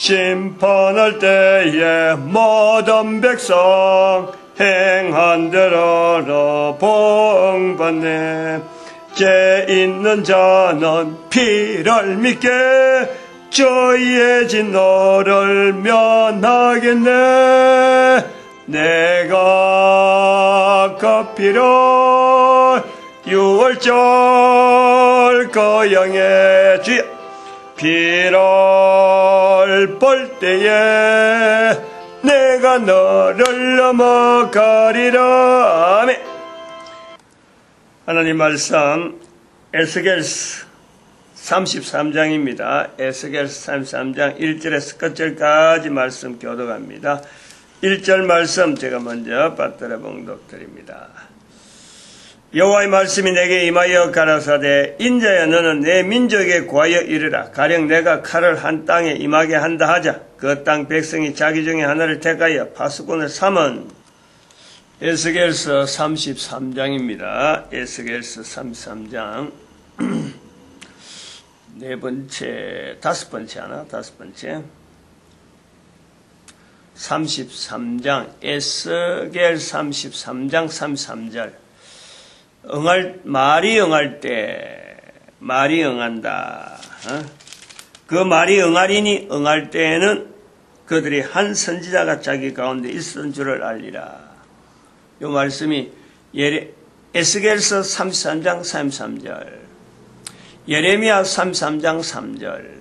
심판할 때에 모든 백성 행한 대로 복받네. 죄 있는 자는 피를 믿게 저희의 진노를 면하겠네. 내가 그 피를 유월절 거영의 주여 피를 볼 때에 내가 너를 넘어가리라. 아멘. 하나님 말씀 에스겔서 33장입니다. 에스겔서 33장 1절에서 끝절까지 말씀 교독합니다. 1절 말씀 제가 먼저 받들어 봉독드립니다. 여호와의 말씀이 내게 임하여 가라사대 인자야 너는 내 민족에 구하여 이르라. 가령 내가 칼을 한 땅에 임하게 한다 하자. 그 땅 백성이 자기 중에 하나를 택하여 파수꾼을 삼은 에스겔서 33장입니다. 에스겔서 33장 다섯 번째 33장 에스겔 33장 33절 말이 응할 때 말이 응한다. 그 말이 응하리니 응할 때에는 그들이 한 선지자가 자기 가운데 있었던 줄을 알리라. 이 말씀이 에스겔서 33장 33절 예레미야 33장 3절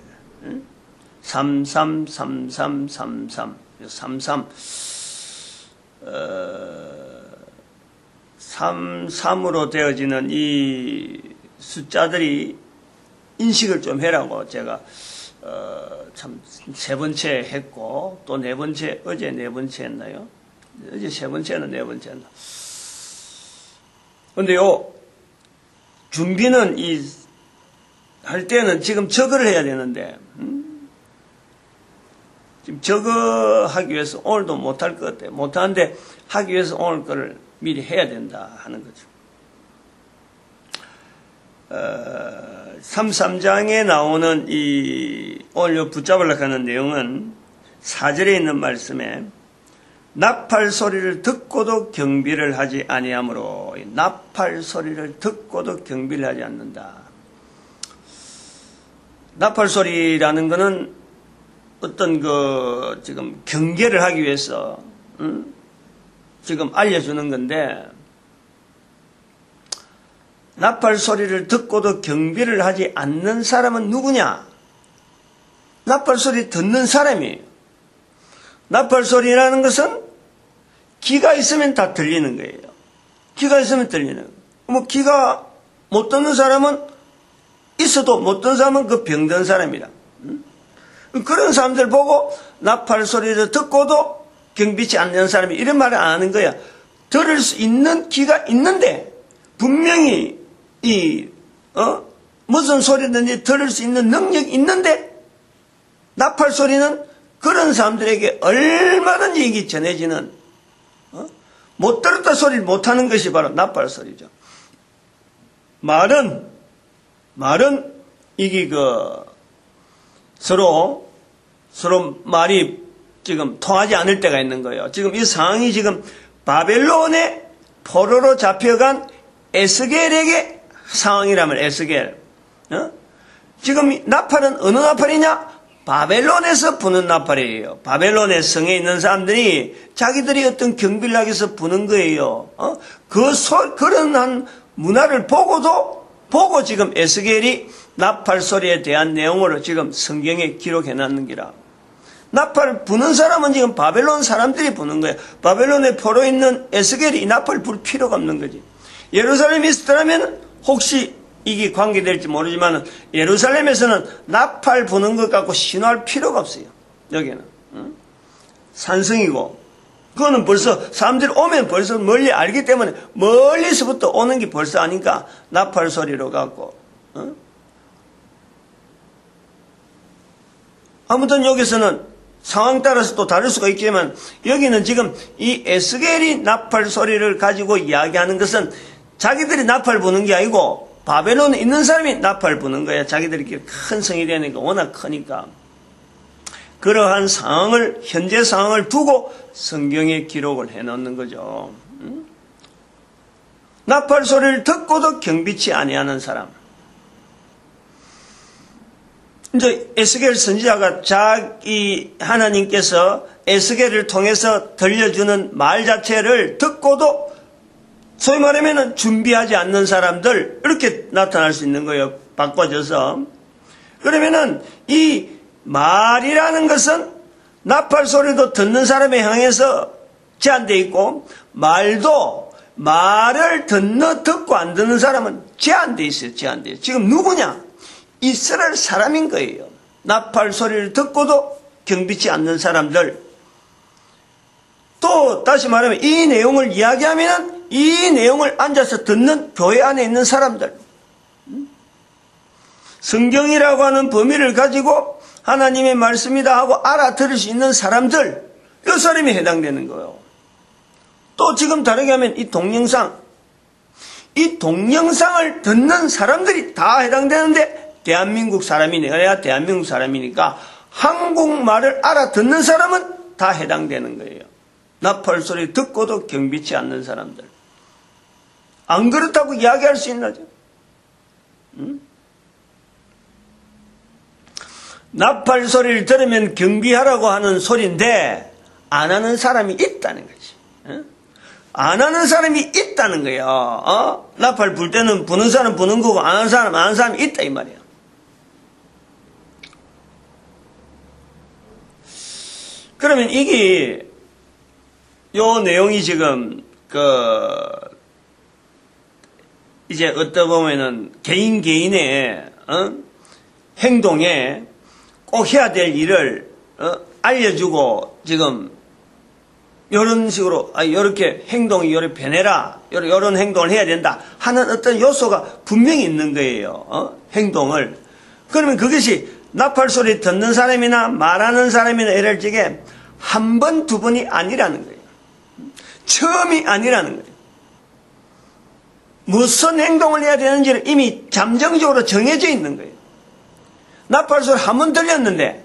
33으로 되어지는 이 숫자들이 인식을 좀 해라고 제가 참 세 번째 했고 또 네 번째 어제 네 번째 했나요? 어제 세 번째는 네 번째 했나? 근데요 준비는 할 때는 지금 저거를 해야 되는데 지금 저거 하기 위해서 오늘도 못할 것 같아요. 못하는데 하기 위해서 오늘 거를 미리 해야 된다 하는 거죠. 33장에 나오는 오늘 붙잡으려고 하는 내용은 4절에 있는 말씀에 나팔 소리를 듣고도 경비를 하지 아니하므로 나팔 소리를 듣고도 경비를 하지 않는다. 나팔 소리라는 것은 어떤 지금 경계를 하기 위해서 지금 알려주는 건데 나팔 소리를 듣고도 경비를 하지 않는 사람은 누구냐? 나팔 소리 듣는 사람이에요. 나팔 소리라는 것은 귀가 있으면 다 들리는 거예요. 귀가 있으면 들리는 거예요. 뭐 귀가 못 듣는 사람은 있어도 못 듣는 사람은 그 병든 사람이다. 그런 사람들 보고 나팔 소리를 듣고도 경비치 않는 사람이 이런 말을 안 하는 거야. 들을 수 있는 귀가 있는데 분명히 무슨 소리든지 들을 수 있는 능력이 있는데 나팔 소리는 그런 사람들에게 얼마든지 이게 전해지는 못 들었다 소리를 못하는 것이 바로 나팔 소리죠. 말은 이게 서로 말이 지금 통하지 않을 때가 있는 거예요. 지금 이 상황이 지금 바벨론의 포로로 잡혀간 에스겔에게 상황이라면 에스겔. 지금 나팔은 어느 나팔이냐? 바벨론에서 부는 나팔이에요. 바벨론의 성에 있는 사람들이 자기들이 어떤 경비를 하기 위해서 부는 거예요. 그런 한 문화를 보고 지금 에스겔이 나팔 소리에 대한 내용으로 지금 성경에 기록해 놨는 기라. 나팔 부는 사람은 지금 바벨론 사람들이 부는 거예요. 바벨론에 포로 있는 에스겔이 이 나팔 불 필요가 없는 거지. 예루살렘에 있었다면 혹시 이게 관계될지 모르지만 예루살렘에서는 나팔 부는 것 갖고 신호할 필요가 없어요. 여기는 산성이고 그거는 벌써 사람들이 오면 벌써 멀리 알기 때문에 멀리서부터 오는 게 벌써 아니까 나팔 소리로 갖고 아무튼 여기서는 상황 따라서 또 다를 수가 있지만 여기는 지금 이 에스겔이 나팔 소리를 가지고 이야기하는 것은 자기들이 나팔 부는 게 아니고 바벨론에 있는 사람이 나팔 부는 거야. 자기들이 큰 성이 되니까 워낙 크니까. 그러한 상황을, 현재 상황을 두고 성경에 기록을 해놓는 거죠. 나팔 소리를 듣고도 경비치 아니하는 사람. 이제 에스겔 선지자가 자기 하나님께서 에스겔을 통해서 들려주는 말 자체를 듣고도 소위 말하면 준비하지 않는 사람들, 이렇게 나타날 수 있는 거예요. 바꿔줘서. 그러면은 이 말이라는 것은 나팔 소리도 듣는 사람에 향해서 제한되어 있고, 말도 말을 듣고 안 듣는 사람은 제한되어 있어요. 제한되어 있어요. 지금 누구냐? 이스라엘 사람인 거예요. 나팔 소리를 듣고도 경비치 않는 사람들. 또 다시 말하면 이 내용을 이야기하면 이 내용을 앉아서 듣는 교회 안에 있는 사람들. 성경이라고 하는 범위를 가지고 하나님의 말씀이다 하고 알아들을 수 있는 사람들, 이 사람이 해당되는 거예요. 또 지금 다르게 하면 이 동영상을 듣는 사람들이 다 해당되는데, 대한민국 사람이네. 내가 대한민국 사람이니까 한국말을 알아듣는 사람은 다 해당되는 거예요. 나팔 소리 듣고도 경비치 않는 사람들. 안 그렇다고 이야기할 수 있나죠? 나팔 소리를 들으면 경비하라고 하는 소리인데 안 하는 사람이 있다는 거지. 안 하는 사람이 있다는 거예요. 나팔 불 때는 부는 사람 부는 거고 안 하는 사람 안 하는 사람이 있다 이 말이에요. 그러면 이게 요 내용이 지금 이제 어떻게 보면은 개인의 행동에 꼭 해야 될 일을 알려주고 지금 이런 식으로 이렇게 행동이 이렇게 변해라, 이런 행동을 해야 된다 하는 어떤 요소가 분명히 있는 거예요. 행동을. 그러면 그것이 나팔 소리 듣는 사람이나 말하는 사람이나 이럴 적에 한 번, 두 번이 아니라는 거예요. 처음이 아니라는 거예요. 무슨 행동을 해야 되는지를 이미 잠정적으로 정해져 있는 거예요. 나팔 소리 한 번 들렸는데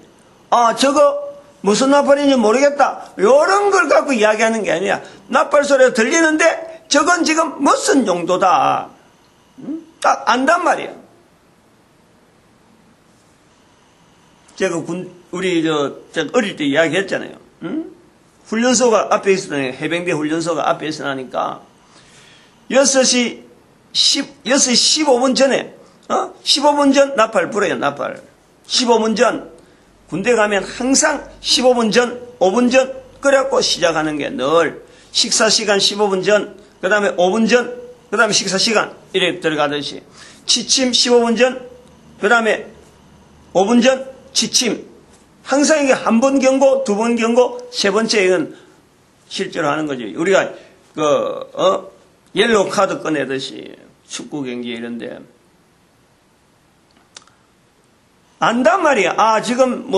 저거 무슨 나팔인지 모르겠다, 이런 걸 갖고 이야기하는 게 아니라 나팔 소리가 들리는데 저건 지금 무슨 용도다 딱 안단 말이에요. 제가 우리 어릴 때 이야기했잖아요. 훈련소가 앞에 있었다니까. 해병대 훈련소가 앞에 있으니까 6시 15분 전에 15분 전 나팔 불어요. 나팔 15분 전. 군대 가면 항상 15분 전 5분 전 그래갖고 시작하는 게 늘 식사시간 15분 전, 그 다음에 5분 전, 그 다음에 식사시간 이렇게 들어가듯이 취침 15분 전, 그 다음에 5분 전 취침. 항상 이게 한 번 경고, 두 번 경고, 세 번째 이건 실제로 하는 거지. 우리가 옐로우 카드 꺼내듯이 축구 경기 이런데 안단 말이야. 지금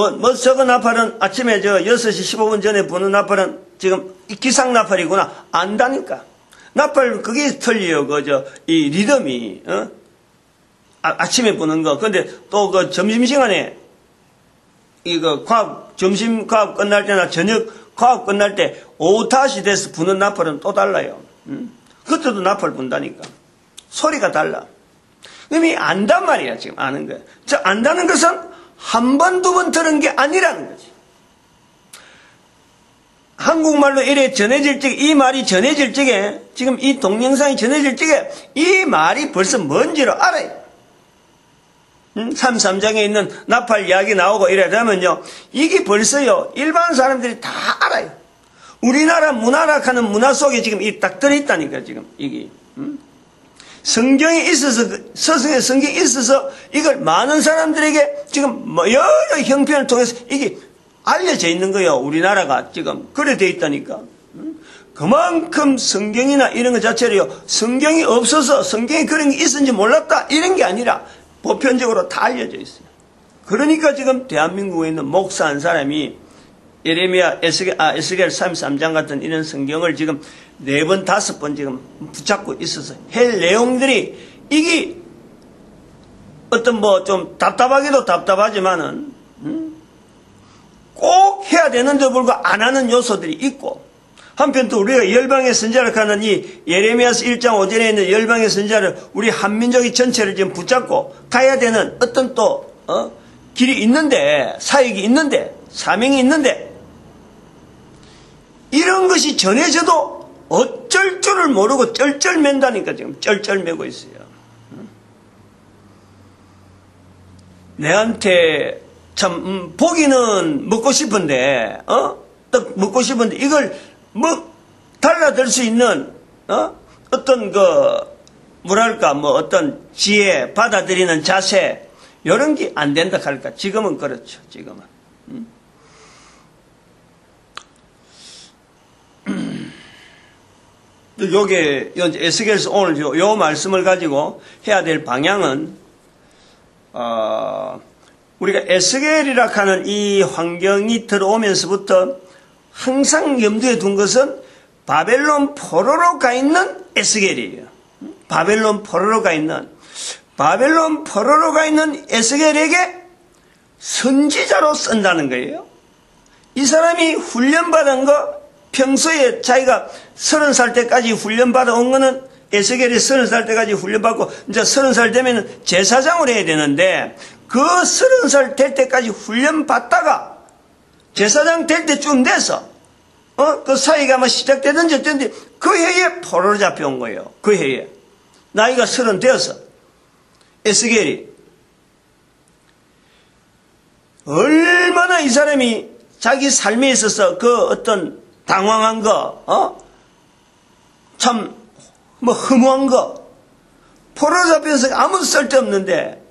저거 나팔은 아침에 6시 15분 전에 부는 나팔은 지금 기상 나팔이구나. 안다니까. 나팔 그게 틀려요. 이 리듬이 아침에 부는 거. 근데 또 점심시간에 이거 점심 과학 끝날 때나 저녁 과학 끝날 때 오후 5시 돼서 부는 나팔은 또 달라요. 그때도 나팔 분다니까. 소리가 달라. 이미 안단 말이야. 지금 아는 거야. 안다는 것은 한 번, 두 번 들은 게 아니라는 거지. 한국말로 이래 전해질 적에, 이 말이 전해질 적에, 지금 이 동영상이 전해질 적에 이 말이 벌써 뭔지를 알아요. 33장에 있는 나팔 이야기 나오고 이러다면요, 이게 벌써요, 일반 사람들이 다 알아요. 우리나라 문화락하는 문화 속에 지금 딱 들어있다니까, 지금, 이게. 성경에 있어서, 서성의 성경에 있어서 이걸 많은 사람들에게 지금 여러 형편을 통해서 이게 알려져 있는 거예요. 우리나라가 지금. 그래 돼 있다니까. 그만큼 성경이나 이런 것 자체로요, 성경이 없어서 성경에 그런 게 있었는지 몰랐다, 이런 게 아니라, 보편적으로 다 알려져 있어요. 그러니까 지금 대한민국에 있는 목사 한 사람이 예레미야, 에스겔 33장 같은 이런 성경을 지금 4번, 5번 지금 붙잡고 있어서 할 내용들이 이게 어떤 좀 답답하기도 답답하지만은 꼭 해야 되는데도 불구하고 안 하는 요소들이 있고, 한편 또 우리가 열방의 선자를 하는 이 예레미야서 1장 5절에 있는 열방의 선자를 우리 한민족이 전체를 지금 붙잡고 가야 되는 어떤 또 길이 있는데, 사역이 있는데, 사명이 있는데, 이런 것이 전해져도 어쩔 줄을 모르고 쩔쩔맨다니까 지금 쩔쩔매고 있어요. 내한테 참 고기는 먹고 싶은데 떡 먹고 싶은데 이걸 달라들 수 있는 어떤 뭐랄까 어떤 지혜, 받아들이는 자세, 이런 게 안 된다 할까. 지금은 그렇죠. 지금은. 요게 에스겔서 오늘 요 말씀을 가지고 해야 될 방향은 우리가 에스겔이라 하는 이 환경이 들어오면서부터 항상 염두에 둔 것은 바벨론 포로로 가 있는 에스겔이에요. 바벨론 포로로 가 있는 에스겔에게 선지자로 쓴다는 거예요. 이 사람이 훈련받은 거, 평소에 자기가 30살 때까지 훈련받아 온 거는, 에스겔이 30살 때까지 훈련받고 이제 30살 되면 제사장을 해야 되는데, 그 30살 될 때까지 훈련받다가 제사장 될 때쯤 돼서 그 사이가 아마 시작되든지 어쨌든지 그 해에 포로로 잡혀온 거예요. 그 해에 나이가 30 되어서 에스겔이 얼마나 이 사람이 자기 삶에 있어서 그 어떤 당황한 거, 참 허무한 거, 포로로 잡혀서 아무 쓸데없는데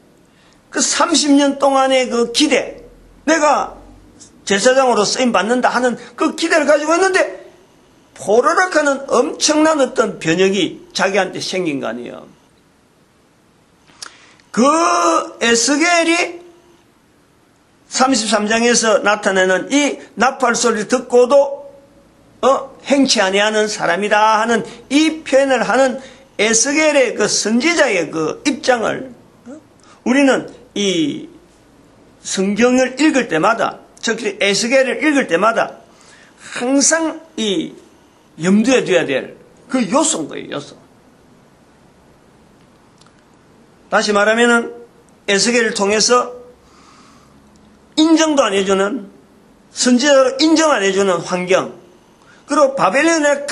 그 30년 동안의 그 기대, 내가 제사장으로 쓰임 받는다 하는 그 기대를 가지고 있는데 포로락하는 엄청난 어떤 변혁이 자기한테 생긴 거 아니에요. 그 에스겔이 33장에서 나타내는 이 나팔 소리를 듣고도 행치 아니하는 사람이다 하는 이 표현을 하는 에스겔의 그 선지자의 그 입장을 우리는 이 성경을 읽을 때마다, 특히 에스겔을 읽을 때마다 항상 이 염두에 둬야 될 그 요소인 거예요, 요소. 다시 말하면은 에스겔을 통해서 인정도 안 해주는, 선지자로 인정 안 해주는 환경, 그리고 바벨론의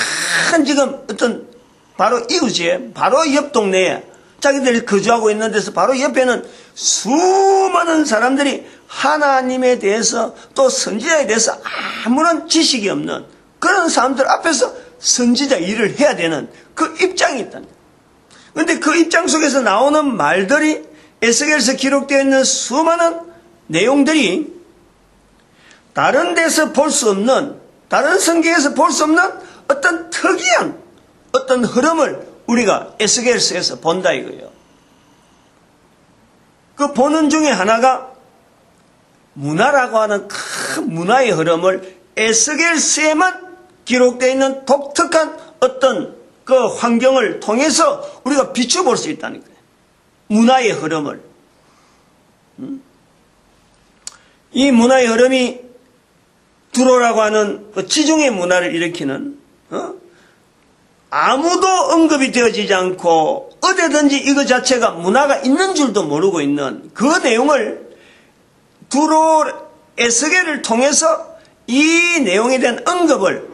큰 지금 어떤 바로 이웃이에, 바로 옆 동네에 자기들이 거주하고 있는 데서 바로 옆에는 수많은 사람들이 하나님에 대해서 또 선지자에 대해서 아무런 지식이 없는 그런 사람들 앞에서 선지자 일을 해야 되는 그 입장이 있다는 거예요. 그런데 그 입장 속에서 나오는 말들이, 에스겔에서 기록되어 있는 수많은 내용들이 다른 데서 볼 수 없는, 다른 성경에서 볼 수 없는 어떤 특이한 어떤 흐름을 우리가 에스겔서에서 본다 이거예요. 그 보는 중에 하나가 문화라고 하는 큰 문화의 흐름을 에스겔서에만 기록되어 있는 독특한 어떤 그 환경을 통해서 우리가 비춰볼 수 있다는 거예요. 문화의 흐름을. 이 문화의 흐름이 두로라고 하는 그 지중해 문화를 일으키는, 아무도 언급이 되어지지 않고 어디든지 이거 자체가 문화가 있는 줄도 모르고 있는 그 내용을 두로 에스겔을 통해서 이 내용에 대한 언급을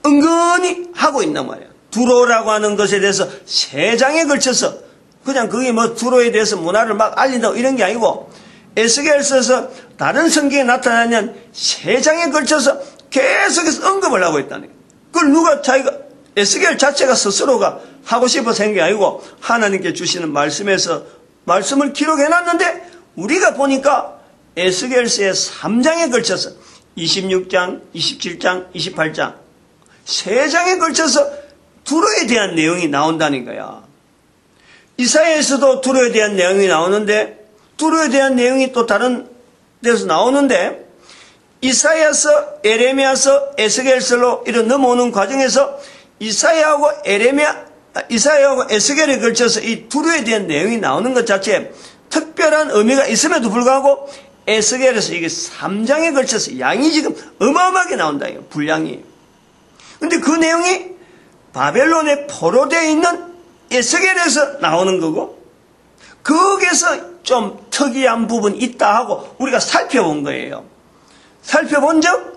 은근히 하고 있단 말이에요. 두로라고 하는 것에 대해서 3장에 걸쳐서 그냥 그게 두로에 대해서 문화를 막 알린다고 이런 게 아니고, 에스겔서에서 다른 성경에 나타나는 3장에 걸쳐서 계속해서 언급을 하고 있다는 거예요. 그걸 누가 자기가, 에스겔 자체가 스스로가 하고 싶어서 한 게 아니고 하나님께 주시는 말씀에서 말씀을 기록해놨는데, 우리가 보니까 에스겔서의 3장에 걸쳐서 26장, 27장, 28장 3장에 걸쳐서 두로에 대한 내용이 나온다는 거야. 이사야에서도 두로에 대한 내용이 나오는데, 두로에 대한 내용이 또 다른 데서 나오는데, 이사야서, 에레미야서, 에스겔서로 이런 넘어오는 과정에서 이사야하고 에스겔에 걸쳐서 이 두로에 대한 내용이 나오는 것 자체에 특별한 의미가 있음에도 불구하고 에스겔에서 이게 3장에 걸쳐서 양이 지금 어마어마하게 나온다. 분량이. 근데 그 내용이 바벨론에 포로되어 있는 에스겔에서 나오는 거고, 거기에서 좀 특이한 부분이 있다 하고 우리가 살펴본 거예요. 살펴본 적,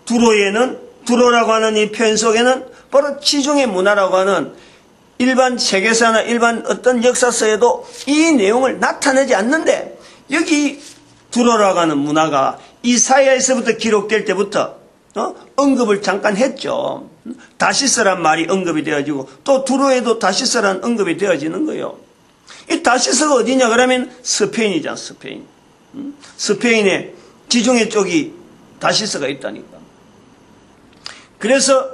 두로라고 하는 이 표현 속에는 바로 지중해 문화라고 하는 일반 세계사나 일반 어떤 역사서에도 이 내용을 나타내지 않는데, 여기 두로라고 하는 문화가 이사야에서부터 기록될 때부터 언급을 잠깐 했죠. 다시스란 말이 언급이 되어지고 또 두로에도 다시스란 언급이 되어지는 거예요. 이 다시스가 어디냐 그러면 스페인이잖아. 스페인의 지중해 쪽이 다시스가 있다니까. 그래서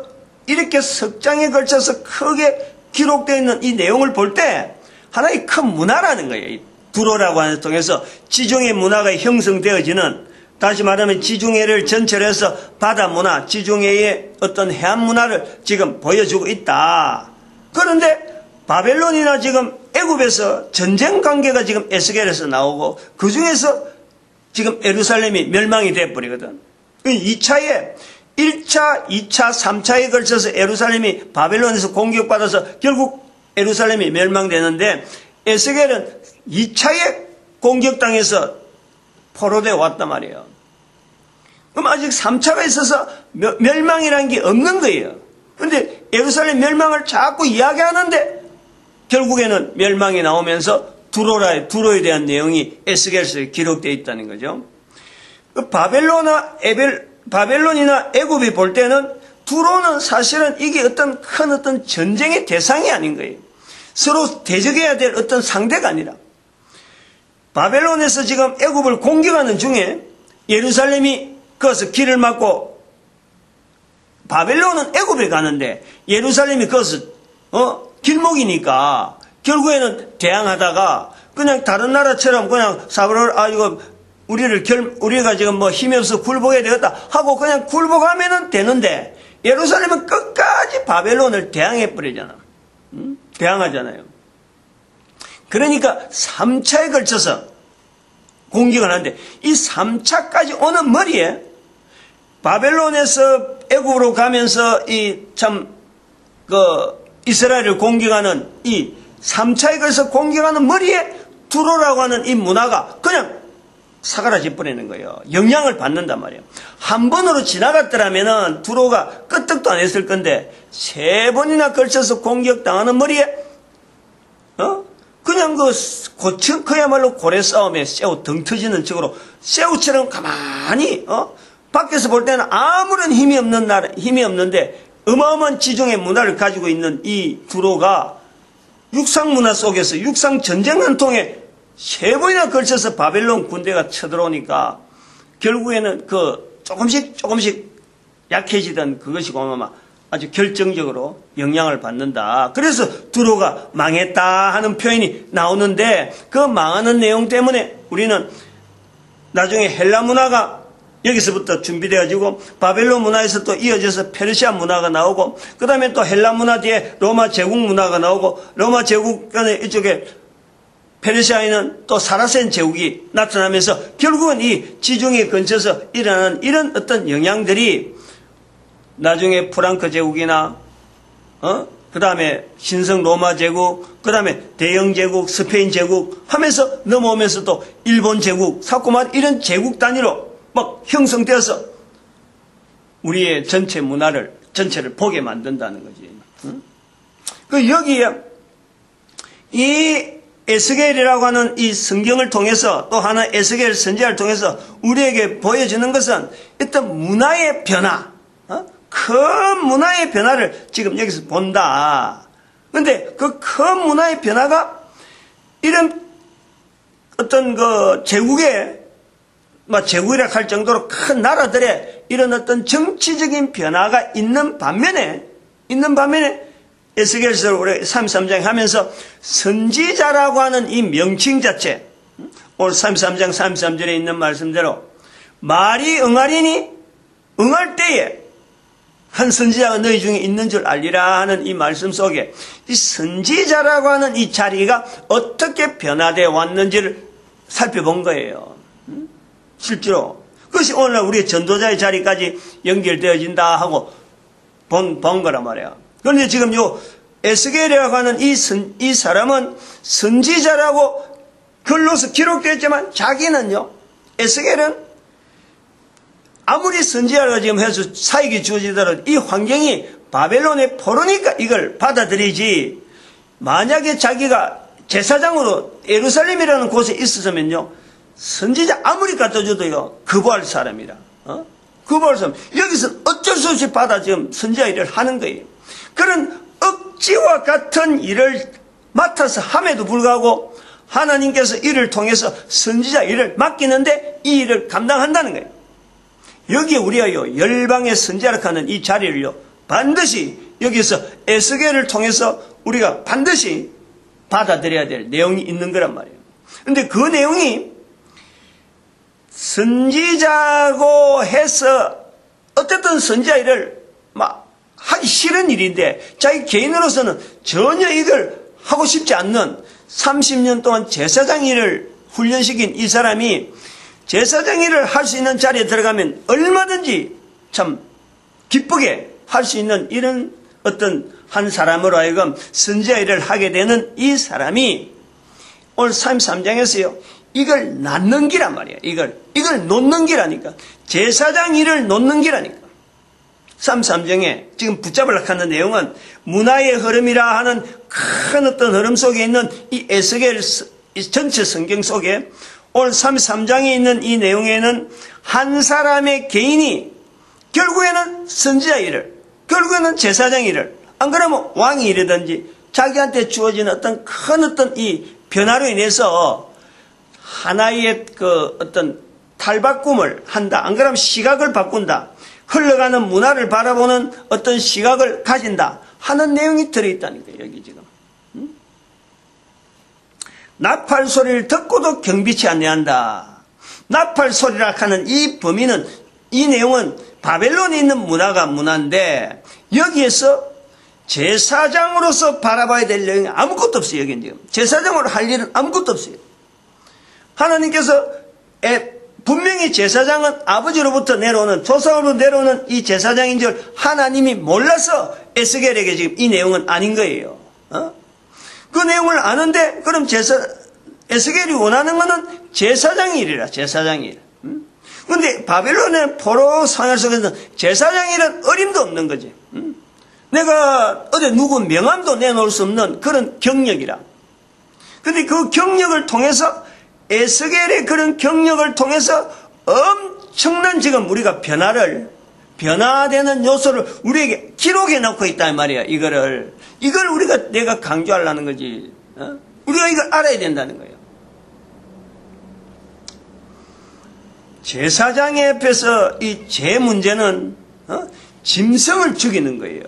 이렇게 석장에 걸쳐서 크게 기록되어 있는 이 내용을 볼 때 하나의 큰 문화라는 거예요. 이 두로라고 하는 통해서 지중해 문화가 형성되어지는, 다시 말하면 지중해를 전체로 해서 바다 문화, 지중해의 어떤 해안 문화를 지금 보여주고 있다. 그런데 바벨론이나 지금 애굽에서 전쟁 관계가 지금 에스겔에서 나오고, 그 중에서 지금 예루살렘이 멸망이 돼버리거든. 2차에 1차, 2차, 3차에 걸쳐서 예루살렘이 바벨론에서 공격받아서 결국 예루살렘이 멸망되는데, 에스겔은 2차에 공격당해서 포로되어 왔단 말이에요. 그럼 아직 3차가 있어서 멸망이라는 게 없는 거예요. 그런데 예루살렘 멸망을 자꾸 이야기하는데 결국에는 멸망이 나오면서 두로에 대한 내용이 에스겔서에 기록되어 있다는 거죠. 바벨론이나 애굽이 볼 때는 두로는 사실은 이게 어떤 전쟁의 대상이 아닌 거예요. 서로 대적해야 될 어떤 상대가 아니라, 바벨론에서 지금 애굽을 공격하는 중에 예루살렘이 거기서 길을 막고, 바벨론은 애굽에 가는데 예루살렘이 거기서 길목이니까 결국에는 대항하다가 그냥 다른 나라처럼 그냥 이거 우리가 지금 힘이 없어 굴복해야 되겠다 하고 그냥 굴복하면은 되는데, 예루살렘은 끝까지 바벨론을 대항해 버리잖아. 대항하잖아요. 그러니까 3차에 걸쳐서 공격을 하는데, 이 3차까지 오는 머리에 바벨론에서 애굽으로 가면서 이스라엘을 공격하는 이 3차에 걸쳐서 공격하는 머리에 두로라고 하는 이 문화가 그냥 사그라져 버리는 거예요. 영향을 받는단 말이에요. 한 번으로 지나갔더라면은 두로가 끄떡도 안 했을 건데, 3번이나 걸쳐서 공격당하는 머리에 그냥 그야말로 고래 싸움에 새우 등 터지는 척으로 새우처럼 가만히 밖에서 볼 때는 아무런 힘이 없는데 어마어마한 지중해 문화를 가지고 있는 이 두로가 육상 문화 속에서 육상 전쟁을 통해 3번이나 걸쳐서 바벨론 군대가 쳐들어오니까 결국에는 조금씩 약해지던 그것이 아주 결정적으로 영향을 받는다. 그래서 두로가 망했다 하는 표현이 나오는데, 그 망하는 내용 때문에 우리는 나중에 헬라 문화가 여기서부터 준비되어지고 바벨론 문화에서 또 이어져서 페르시아 문화가 나오고, 그 다음에 또 헬라 문화 뒤에 로마 제국 문화가 나오고, 로마 제국 이쪽에 페르시아에는 또 사라센 제국이 나타나면서 결국은 이 지중해 근처에서 일어나는 이런 어떤 영향들이 나중에 프랑크 제국이나 그 다음에 신성 로마 제국, 그 다음에 대영 제국, 스페인 제국 하면서 넘어오면서 또 일본 제국, 사고만 이런 제국 단위로 막 형성되어서 우리의 전체 문화를 전체를 보게 만든다는 거지. 여기에 이 에스겔이라고 하는 이 성경을 통해서, 또 하나 에스겔 선지자를 통해서 우리에게 보여주는 것은 어떤 문화의 변화, 큰 문화의 변화를 지금 여기서 본다. 그런데 그 큰 문화의 변화가 이런 어떤 제국이라 할 정도로 큰 나라들의 이런 어떤 정치적인 변화가 있는 반면에 에스겔서 우리 33장 하면서 선지자라고 하는 이 명칭 자체, 오늘 33장 33절에 있는 말씀대로 말이 응하리니 응할 때에 한 선지자가 너희 중에 있는 줄 알리라 하는 이 말씀 속에 이 선지자라고 하는 이 자리가 어떻게 변화되어 왔는지를 살펴본 거예요. 실제로. 그것이 오늘날 우리의 전도자의 자리까지 연결되어진다 하고 본 거란 말이야. 그런데 지금 요 에스겔이라고 하는 이 사람은 선지자라고 글로서 기록되었지만 자기는요, 에스겔은 아무리 선지자라고 지금 해서 사익이 주어지더라도 이 환경이 바벨론의 포로니까 이걸 받아들이지, 만약에 자기가 제사장으로 예루살렘이라는 곳에 있었으면요, 선지자 아무리 갖다 줘도요, 거부할 사람이라. 거부할 사람. 여기서 어쩔 수 없이 받아 지금 선지자 일을 하는 거예요. 그런 억지와 같은 일을 맡아서 함에도 불구하고 하나님께서 이를 통해서 선지자 일을 맡기는데 이 일을 감당한다는 거예요. 여기에 우리가요, 열방의 선지자라고 하는 이 자리를요, 반드시 여기서 에스겔을 통해서 우리가 반드시 받아들여야 될 내용이 있는 거란 말이에요. 근데 그 내용이 선지자고 해서 어쨌든 선지자 일을 막 하기 싫은 일인데 자기 개인으로서는 전혀 이걸 하고 싶지 않는 30년 동안 제사장 일을 훈련시킨 이 사람이 제사장 일을 할 수 있는 자리에 들어가면 얼마든지 참 기쁘게 할 수 있는 이런 어떤 한 사람으로 하여금 선지자 일을 하게 되는 이 사람이 오늘 33장에서요, 이걸 낳는 기란 말이야. 이걸 놓는 기라니까. 제사장 일을 놓는 기라니까. 33장에 지금 붙잡으려고 하는 내용은 문화의 흐름이라 하는 큰 어떤 흐름 속에 있는 이 에스겔 전체 성경 속에 오늘 33장에 있는 이 내용에는 한 사람의 개인이 결국에는 선지자 일을, 결국에는 제사장 일을, 안 그러면 왕이 이르든지 자기한테 주어진 어떤 큰 어떤 이 변화로 인해서 하나의 그 어떤 탈바꿈을 한다. 안 그러면 시각을 바꾼다. 흘러가는 문화를 바라보는 어떤 시각을 가진다 하는 내용이 들어있다는 거예요. 여기 지금. 나팔 소리를 듣고도 경비치 아니한다. 나팔 소리라 하는 이 범위는, 이 내용은 바벨론에 있는 문화가 문화인데 여기에서 제사장으로서 바라봐야 될 내용이 아무것도 없어요. 여기는 지금 제사장으로 할 일은 아무것도 없어요. 하나님께서 분명히 제사장은 아버지로부터 내려오는, 조상으로 내려오는 이 제사장인 줄 하나님이 몰라서 에스겔에게 지금 이 내용은 아닌 거예요. 그 내용을 아는데 그럼 에스겔이 원하는 것은 제사장 일이라, 제사장 일. 그런데 바벨론의 포로 생활 속에서는 제사장 일은 어림도 없는 거지. 내가 어디 누구 명함도 내놓을 수 없는 그런 경력이라. 그런데 그 경력을 통해서, 에스겔의 그런 경력을 통해서 엄청난 지금 우리가 변화되는 요소를 우리에게 기록해 놓고 있단 말이야. 이걸 내가 강조하려는 거지. 우리가 이걸 알아야 된다는 거예요. 제사장 앞에서 이 제 문제는 짐승을 죽이는 거예요.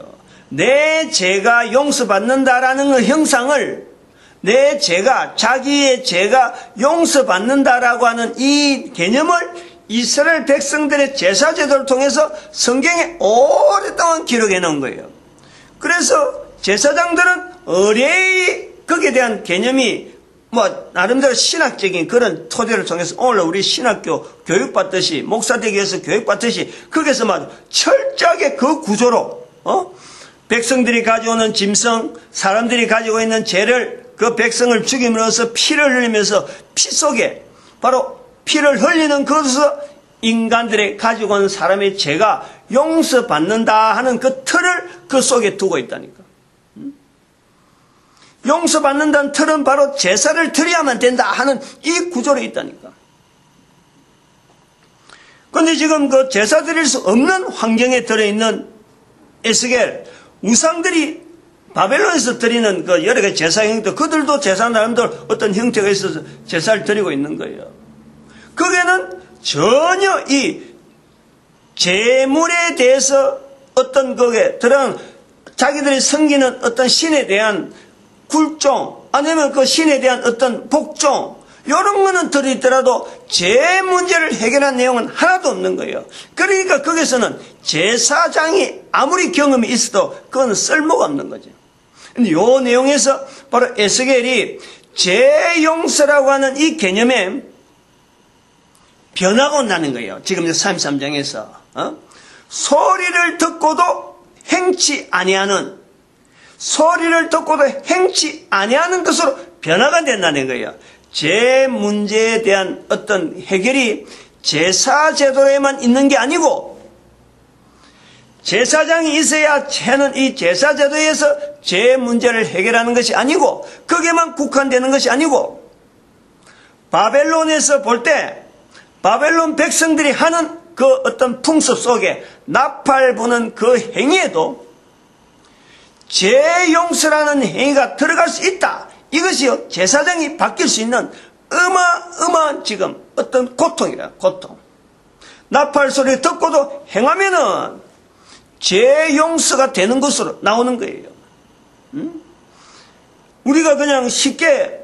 내 죄가 용서받는다라는 그 형상을, 내 죄가, 자기의 죄가 용서받는다라고 하는 이 개념을 이스라엘 백성들의 제사제도를 통해서 성경에 오랫동안 기록해 놓은 거예요. 그래서 제사장들은 의뢰의 거기에 대한 개념이 나름대로 신학적인 그런 토대를 통해서 오늘 우리 신학교 교육받듯이, 목사 되기 위해서 교육받듯이 거기서 철저하게 그 구조로 백성들이 가져오는 짐승, 사람들이 가지고 있는 죄를, 그 백성을 죽임으로써 피를 흘리면서 피 속에 바로 피를 흘리는 것에서 인간들이 가지고 오는 사람의 죄가 용서받는다 하는 그 틀을 그 속에 두고 있다니까. 용서받는다는 틀은 바로 제사를 드려야만 된다 하는 이 구조로 있다니까. 그런데 지금 그 제사 드릴 수 없는 환경에 들어있는 에스겔, 우상들이 바벨론에서 드리는 그 여러 가지 제사 형태, 그들도 제사 나름대로 어떤 형태가 있어서 제사를 드리고 있는 거예요. 거기에는 전혀 이 제물에 대해서 어떤 거기에 들어간 자기들이 섬기는 어떤 신에 대한 굴종, 아니면 그 신에 대한 어떤 복종, 이런 거는 들어있더라도 제 문제를 해결한 내용은 하나도 없는 거예요. 그러니까 거기서는 제사장이 아무리 경험이 있어도 그건 쓸모가 없는 거죠. 근데 이 내용에서 바로 에스겔이 죄 용서라고 하는 이 개념에 변화가 온다는 거예요. 지금 33장에서 소리를 듣고도 행치 아니하는, 소리를 듣고도 행치 아니하는 것으로 변화가 된다는 거예요. 제 문제에 대한 어떤 해결이 제사제도에만 있는 게 아니고, 제사장이 있어야 쟤는 이 제사제도에서 제 문제를 해결하는 것이 아니고, 거기에만 국한되는 것이 아니고, 바벨론에서 볼 때 바벨론 백성들이 하는 그 어떤 풍습 속에 나팔 부는 그 행위에도 죄용서라는 행위가 들어갈 수 있다. 이것이요, 제사장이 바뀔 수 있는 어마어마한 지금 어떤 고통이라, 고통. 나팔 소리 듣고도 행하면은 죄용서가 되는 것으로 나오는 거예요. 우리가 그냥 쉽게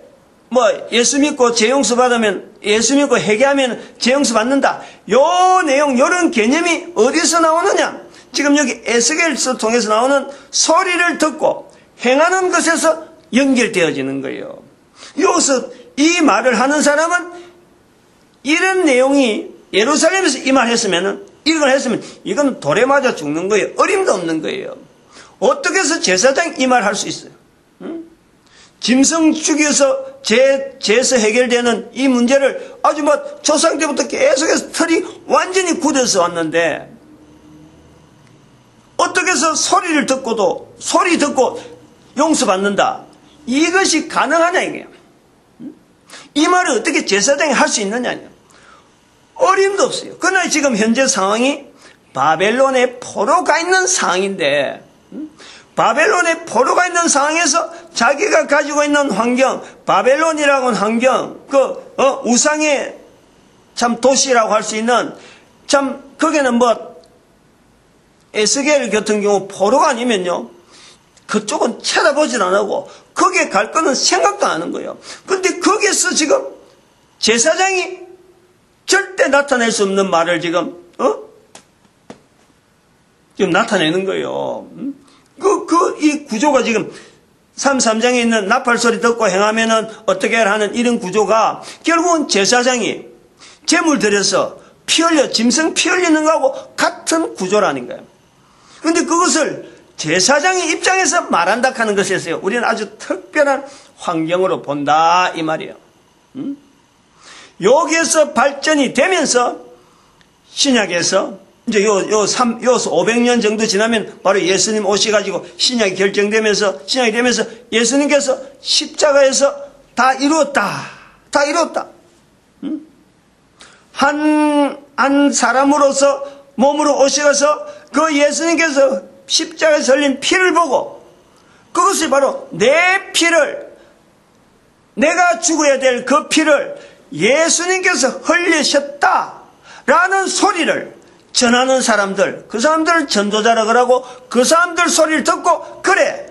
예수 믿고 죄용서 받으면, 예수 믿고 회개하면 죄용서 받는다. 요 내용, 요런 개념이 어디서 나오느냐? 지금 여기 에스겔서 통해서 나오는 소리를 듣고 행하는 것에서 연결되어지는 거예요. 여기서 이 말을 하는 사람은 이런 내용이 예루살렘에서 이 말 했으면은, 이걸 했으면 이건 돌에 맞아 죽는 거예요. 어림도 없는 거예요. 어떻게 해서 제사장이 이 말 할 수 있어요? 짐승 죽여서 죄에서 해결되는 이 문제를 아주 조상 때부터 계속해서 틀이 완전히 굳어서 왔는데, 어떻게 해서 소리를 듣고도, 소리 듣고 용서받는다. 이것이 가능하냐, 이게요. 이 말을 어떻게 제사장이 할 수 있느냐. 어림도 없어요. 그러나 지금 현재 상황이 바벨론의 포로가 있는 상황인데, 바벨론의 포로가 있는 상황에서 자기가 가지고 있는 환경, 바벨론이라고 하는 환경, 우상의 참 도시라고 할 수 있는, 참, 거기는 에스겔 같은 경우 포로가 아니면요, 그쪽은 쳐다보질 안 하고, 거기에 갈 거는 생각도 안 하는 거예요. 근데 거기에서 지금 제사장이 절대 나타낼 수 없는 말을 지금 나타내는 거예요. 이 구조가 지금 33장에 있는 나팔 소리 듣고 행하면은 어떻게 하는 이런 구조가 결국은 제사장이 제물 들여서 피 흘려, 짐승 피 흘리는 거하고 같은 구조라는 거예요. 근데 그것을 제사장의 입장에서 말한다 하는 것에서요, 우리는 아주 특별한 환경으로 본다, 이 말이에요. 여기에서 발전이 되면서 신약에서 이제 요 500년 정도 지나면 바로 예수님 오셔가지고 신약이 결정되면서, 신약이 되면서 예수님께서 십자가에서 다 이루었다. 다 이루었다. 한 사람으로서 몸으로 오셔서 그 예수님께서 십자가에 설린 피를 보고, 그것이 바로 내 피를, 내가 죽어야 될 그 피를 예수님께서 흘리셨다라는 소리를 전하는 사람들, 그 사람들을 전도자라고 하고, 그 사람들 소리를 듣고, 그래,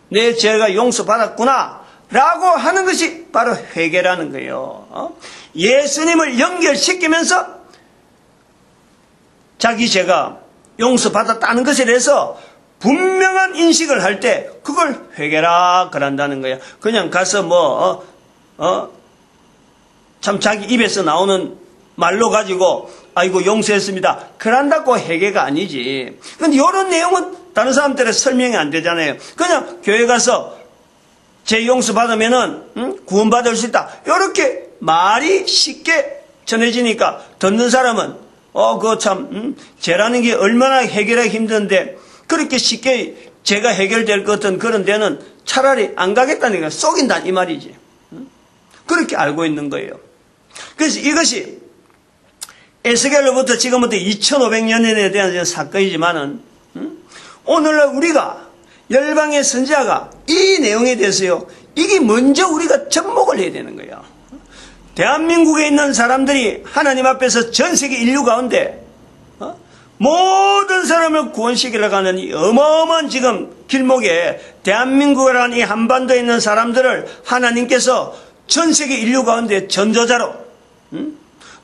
내 죄가 용서받았구나 라고 하는 것이 바로 회개라는 거예요. 예수님을 연결시키면서 자기 죄가 용서받았다는 것에 대해서 분명한 인식을 할 때 그걸 회개라 그런다는 거예요. 그냥 가서 참 자기 입에서 나오는 말로 가지고 아이고 용서했습니다 그런다고 회개가 아니지. 근데 이런 내용은 다른 사람들은 설명이 안 되잖아요. 그냥 교회 가서 죄 용서받으면은 구원받을 수 있다, 이렇게 말이 쉽게 전해지니까 듣는 사람은 그거 참 죄라는 게 얼마나 해결하기 힘든데 그렇게 쉽게 죄가 해결될 것 같은 그런 데는 차라리 안 가겠다는 게 속인다 이 말이지. 그렇게 알고 있는 거예요. 그래서 이것이 에스겔로부터 지금부터 2500년에 대한 사건이지만은 오늘날 우리가 열방의 선지자가 이 내용에 대해서요, 이게 먼저 우리가 접목을 해야 되는 거예요. 대한민국에 있는 사람들이 하나님 앞에서 전 세계 인류 가운데 모든 사람을 구원시키려고 하는 이 어마어마한 지금 길목에 대한민국이라는 이 한반도에 있는 사람들을 하나님께서 전 세계 인류 가운데 전도자로,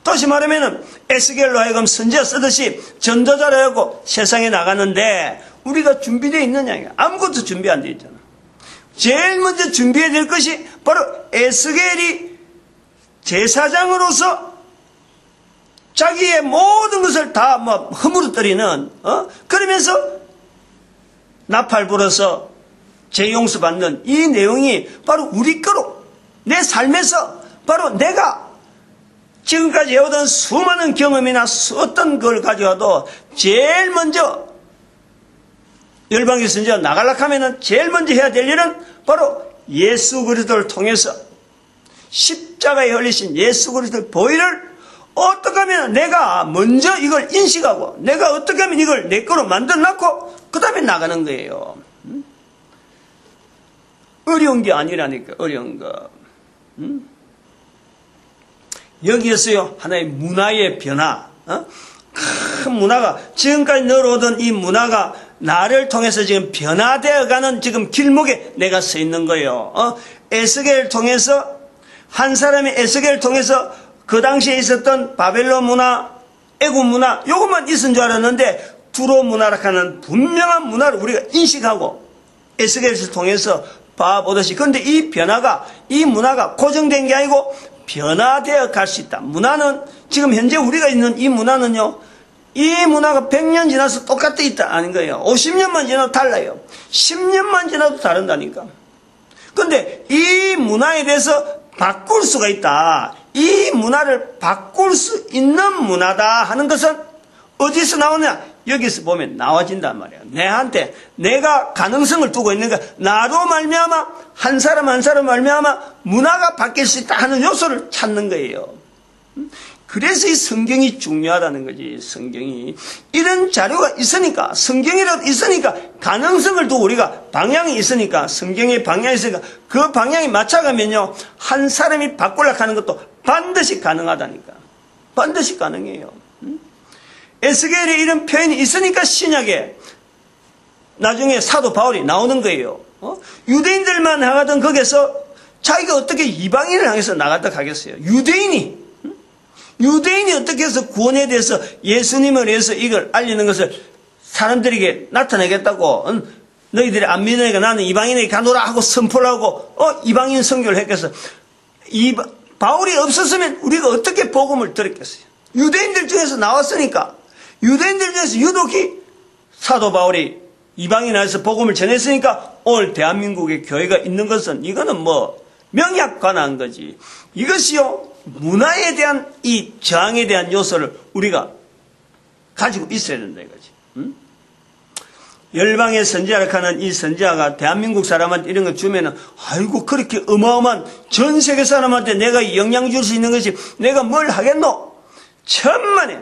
다시 말하면 에스겔로 하여금 선지자 쓰듯이 전도자로 하고 세상에 나가는데 우리가 준비되어 있느냐? 아무것도 준비 안 되어 있잖아. 제일 먼저 준비해야 될 것이 바로 에스겔이 제사장으로서 자기의 모든 것을 다 허물어뜨리는, 그러면서 나팔 불어서 재용서 받는 이 내용이 바로 우리 거로, 내 삶에서 바로 내가 지금까지 해오던 수많은 경험이나 어떤 걸 가져와도 제일 먼저 열방의 선지자 나가려고 하면은 제일 먼저 해야 될 일은 바로 예수 그리스도를 통해서 십자가에 흘리신 예수 그리스도의 보혈을 어떻게 하면 내가 먼저 이걸 인식하고 내가 어떻게 하면 이걸 내 거로 만들어 놨고 그 다음에 나가는 거예요. 어려운 게 아니라니까, 어려운 거. 여기에서요, 하나의 문화의 변화, 큰 문화가, 지금까지 늘어오던 이 문화가 나를 통해서 지금 변화되어가는 지금 길목에 내가 서 있는 거예요. 에스겔을 통해서, 한 사람이 에스겔을 통해서 그 당시에 있었던 바벨론 문화, 애굽 문화, 요것만 있은 줄 알았는데, 두로 문화라 하는 분명한 문화를 우리가 인식하고, 에스겔을 통해서 봐보듯이. 그런데 이 변화가, 이 문화가 고정된 게 아니고, 변화되어 갈 수 있다. 문화는, 지금 현재 우리가 있는 이 문화는요, 이 문화가 100년 지나서 똑같아 있다. 아닌 거예요. 50년만 지나도 달라요. 10년만 지나도 다른다니까. 그런데 이 문화에 대해서 바꿀 수가 있다. 이 문화를 바꿀 수 있는 문화다 하는 것은 어디서 나오냐? 여기서 보면 나와진단 말이야. 내한테 내가 가능성을 두고 있는 거야. 나로 말미암아 한 사람 한 사람 말미암아 문화가 바뀔 수 있다 하는 요소를 찾는 거예요. 그래서 이 성경이 중요하다는 거지. 성경이 이런 자료가 있으니까, 성경이라도 있으니까, 가능성을 두고 우리가 방향이 있으니까, 성경의 방향이 있으니까 그 방향이 맞춰가면요 한 사람이 바꾸려고 하는 것도 반드시 가능하다니까. 반드시 가능해요. 에스겔에 이런 표현이 있으니까 신약에 나중에 사도 바울이 나오는 거예요. 유대인들만 나가던 거기서 자기가 어떻게 이방인을 향해서 나갔다 가겠어요. 유대인이 어떻게 해서 구원에 대해서 예수님을 위해서 이걸 알리는 것을 사람들에게 나타내겠다고, 너희들이 안 믿으니까 나는 이방인에게 가노라 하고 선포를 하고 이방인 선교를 했겠어. 바울이 없었으면 우리가 어떻게 복음을 들었겠어요. 유대인들 중에서 나왔으니까, 유대인들 중에서 유독히 사도 바울이 이방인 안에서 복음을 전했으니까 오늘 대한민국에 교회가 있는 것은 이거는 명약관한 거지. 이것이요 문화에 대한 이 저항에 대한 요소를 우리가 가지고 있어야 된다 이거지. 열방의 선지자라고 하는 이 선지자가 대한민국 사람한테 이런 거 주면은 아이고 그렇게 어마어마한 전 세계 사람한테 내가 영향 줄 수 있는 것이 내가 뭘 하겠노? 천만에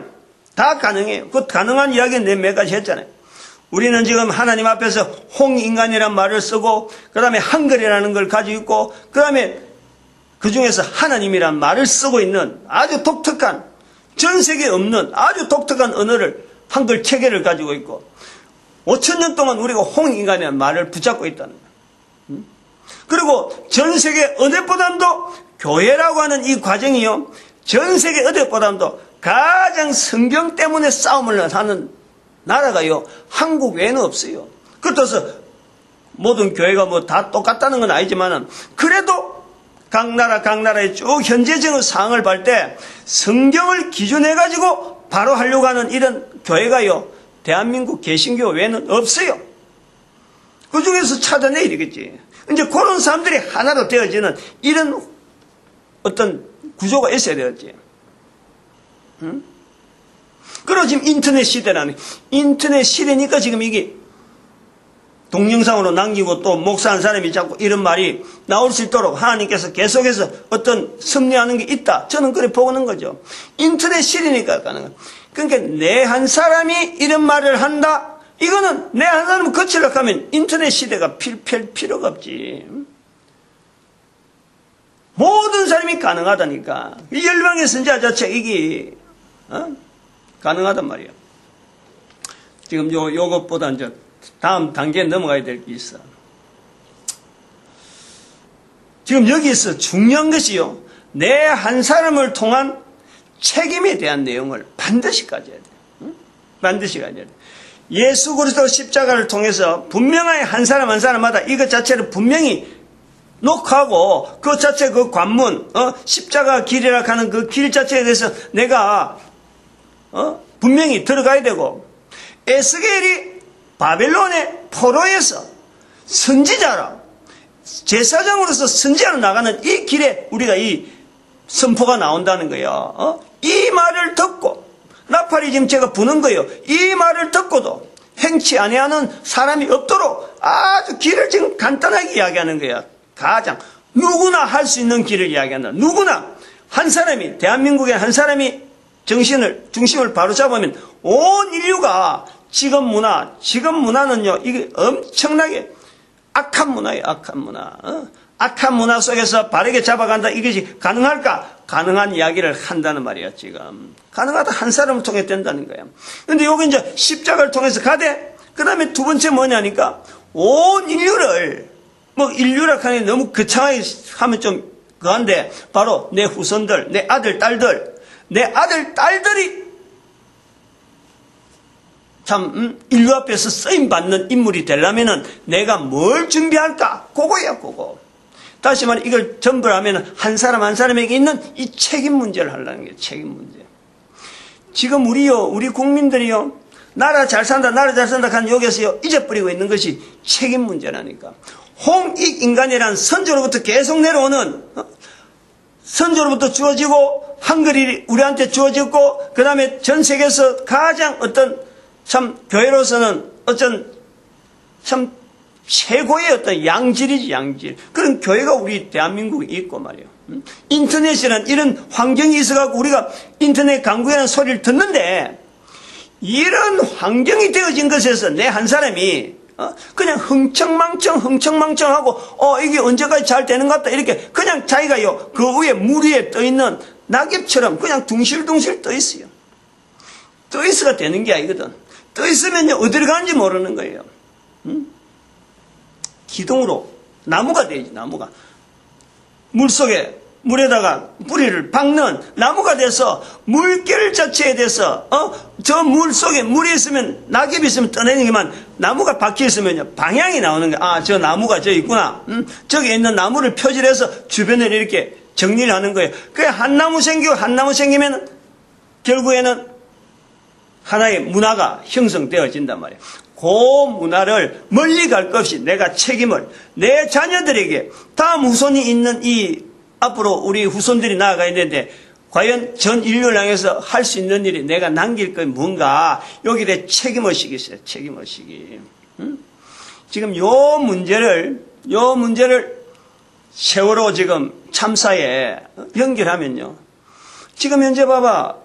다 가능해요. 그 가능한 이야기는 내가 몇 가지 했잖아요. 우리는 지금 하나님 앞에서 홍인간이라는 말을 쓰고 그 다음에 한글이라는 걸 가지고 있고 그 다음에 그 중에서 하나님이라는 말을 쓰고 있는 아주 독특한, 전 세계에 없는 아주 독특한 언어를, 한글 체계를 가지고 있고 5,000년 동안 우리가 홍인간이라는 말을 붙잡고 있다는 거예요. 그리고 전 세계 어디보다도 교회라고 하는 이 과정이요, 전 세계 어디보다도 가장 성경 때문에 싸움을 하는 나라가요, 한국 외에는 없어요. 그렇다고 모든 교회가 다 똑같다는 건 아니지만은 그래도 각 나라에 쭉 현재적인 상황을 볼 때 성경을 기준해가지고 바로 하려고 하는 이런 교회가요, 대한민국 개신교 외에는 없어요. 그 중에서 찾아내야 되겠지. 이제 그런 사람들이 하나로 되어지는 이런 어떤 구조가 있어야 되겠지. 그리고 지금 인터넷 시대라는, 인터넷 시대니까 지금 이게 동영상으로 남기고 또 목사한 사람이 자꾸 이런 말이 나올 수 있도록 하나님께서 계속해서 어떤 섭리하는 게 있다. 저는 그래 보는 거죠. 인터넷 시대니까 가능한. 그러니까 내 한 사람이 이런 말을 한다. 이거는 내 한 사람을 거치려고 하면 인터넷 시대가 필요가 없지. 모든 사람이 가능하다니까. 이 열방의 선지자 자체 이게 가능하단 말이야. 지금 요것보다 이제 다음 단계에 넘어가야 될 게 있어. 지금 여기서 중요한 것이요, 내 한 사람을 통한 책임에 대한 내용을 반드시 가져야 돼. 반드시 가져야 돼. 예수 그리스도 십자가를 통해서 분명하게 한 사람 한 사람마다 이것 자체를 분명히 녹화하고 그 자체 그 관문, 십자가 길이라 하는 그 길 자체에 대해서 내가 분명히 들어가야 되고, 에스겔이 바벨론의 포로에서 선지자라, 제사장으로서 선지자로 나가는 이 길에 우리가 이 선포가 나온다는 거예요. 이 말을 듣고, 나팔이 지금 제가 부는 거예요. 이 말을 듣고도 행치 아니하는 사람이 없도록 아주 길을 지금 간단하게 이야기하는 거예요. 가장 누구나 할 수 있는 길을 이야기한다. 누구나 한 사람이, 대한민국의 한 사람이 중심을 바로잡으면 온 인류가 지금 문화는요, 이게 엄청나게 악한 문화예요. 악한 문화. 악한 문화 속에서 바르게 잡아간다. 이것이 가능할까? 가능한 이야기를 한다는 말이야, 지금. 가능하다. 한 사람을 통해 된다는 거야. 근데 여기 이제 십자가를 통해서 가되, 그 다음에 두 번째 뭐냐니까, 온 인류를, 인류라 하니 너무 거창하게 하면 좀 그한데, 바로 내 후손들, 내 아들, 딸들이 참, 인류 앞에서 쓰임받는 인물이 되려면은 내가 뭘 준비할까? 그거야, 그거. 다시 말해, 이걸 전부 하면은 한 사람 한 사람에게 있는 이 책임 문제를 하려는 게 책임 문제. 지금 우리 국민들이요, 나라 잘 산다 하는 여기서요, 잊어버리고 있는 것이 책임 문제라니까. 홍익 인간이란 선조로부터 계속 내려오는, 선조로부터 주어지고, 한글이 우리한테 주어졌고, 그 다음에 전 세계에서 가장 어떤 참 교회로서는 참 최고의 어떤 양질이지, 양질. 그런 교회가 우리 대한민국에 있고 말이에요. 인터넷이란 이런 환경이 있어갖고 우리가 인터넷 강국이라는 소리를 듣는데, 이런 환경이 되어진 것에서 내 한 사람이 그냥 흥청망청하고 이게 언제까지 잘 되는 것 같다 이렇게 그냥 자기가요 그 위에 물 위에 떠있는 낙엽처럼 그냥 둥실둥실 떠있어요. 떠있어가 되는 게 아니거든. 떠있으면요 어디로 가는지 모르는 거예요. 기둥으로 나무가 되지. 나무가 물에다가 뿌리를 박는 나무가 돼서 물결 자체에 대해서 저 물 속에 물이 있으면 낙엽이 있으면 떠내리기만 나무가 박혀 있으면요 방향이 나오는 거야. 아, 저 나무가 저 있구나. 저기 있는 나무를 표질해서 주변을 이렇게 정리를 하는 거예요. 그게 한 나무 생기면 결국에는 하나의 문화가 형성되어진단 말이에요. 그 문화를 멀리 갈 것 없이 내가 책임을 내 자녀들에게 다음 후손이 있는 이 앞으로 우리 후손들이 나아가야 되는데 과연 전 인류를 향해서 할 수 있는 일이 내가 남길 건 뭔가 여기에 책임의식이 있어요. 책임의식이. 지금 요 문제를 세월호 지금 참사에 연결하면요. 지금 현재 봐봐.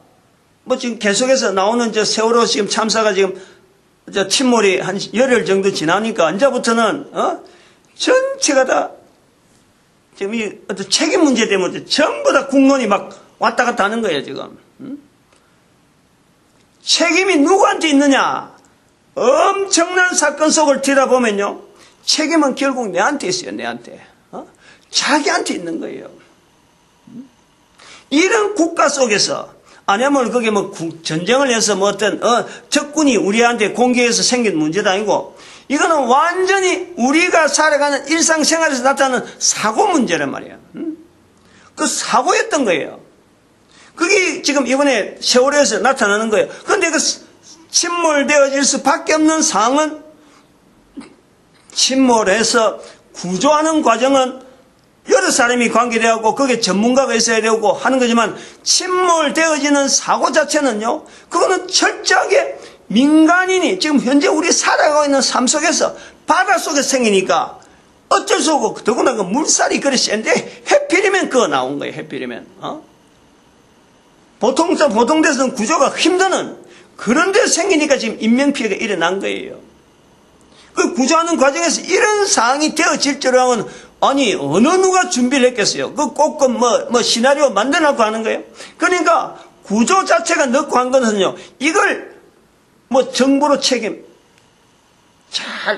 지금 계속해서 나오는 저 세월호 지금 참사가 지금 침몰이 한 열흘 정도 지나니까 이제부터는 전체가 다 지금 이 어떤 책임 문제 때문에 전부 다 국론이 막 왔다 갔다 하는 거예요, 지금. 책임이 누구한테 있느냐? 엄청난 사건 속을 들여다보면요. 책임은 결국 내한테 있어요, 내한테. 자기한테 있는 거예요. 이런 국가 속에서, 아니면 그게 전쟁을 해서 어떤, 적군이 우리한테 공격해서 생긴 문제도 아니고, 이거는 완전히 우리가 살아가는 일상생활에서 나타나는 사고 문제란 말이에요. 그 사고였던 거예요. 그게 지금 이번에 세월호에서 나타나는 거예요. 그런데 그 침몰되어질 수밖에 없는 상황은 침몰해서 구조하는 과정은 여러 사람이 관계되었고 거기에 전문가가 있어야 되고 하는 거지만 침몰되어지는 사고 자체는요. 그거는 철저하게 민간인이 지금 현재 우리 살아가고 있는 삶 속에서 바다 속에 생기니까 어쩔 수 없고 더구나 그 물살이 그리 센데 해필이면 그거 나온 거예요. 해필이면 보통 데서는 구조가 힘드는 그런 데 생기니까 지금 인명피해가 일어난 거예요. 그 구조하는 과정에서 이런 상황이 되어질 줄 알면 아니 어느 누가 준비를 했겠어요. 그 꼭 시나리오 만들어놓고 하는 거예요. 그러니까 구조 자체가 넣고 한 것은요. 이걸 정부로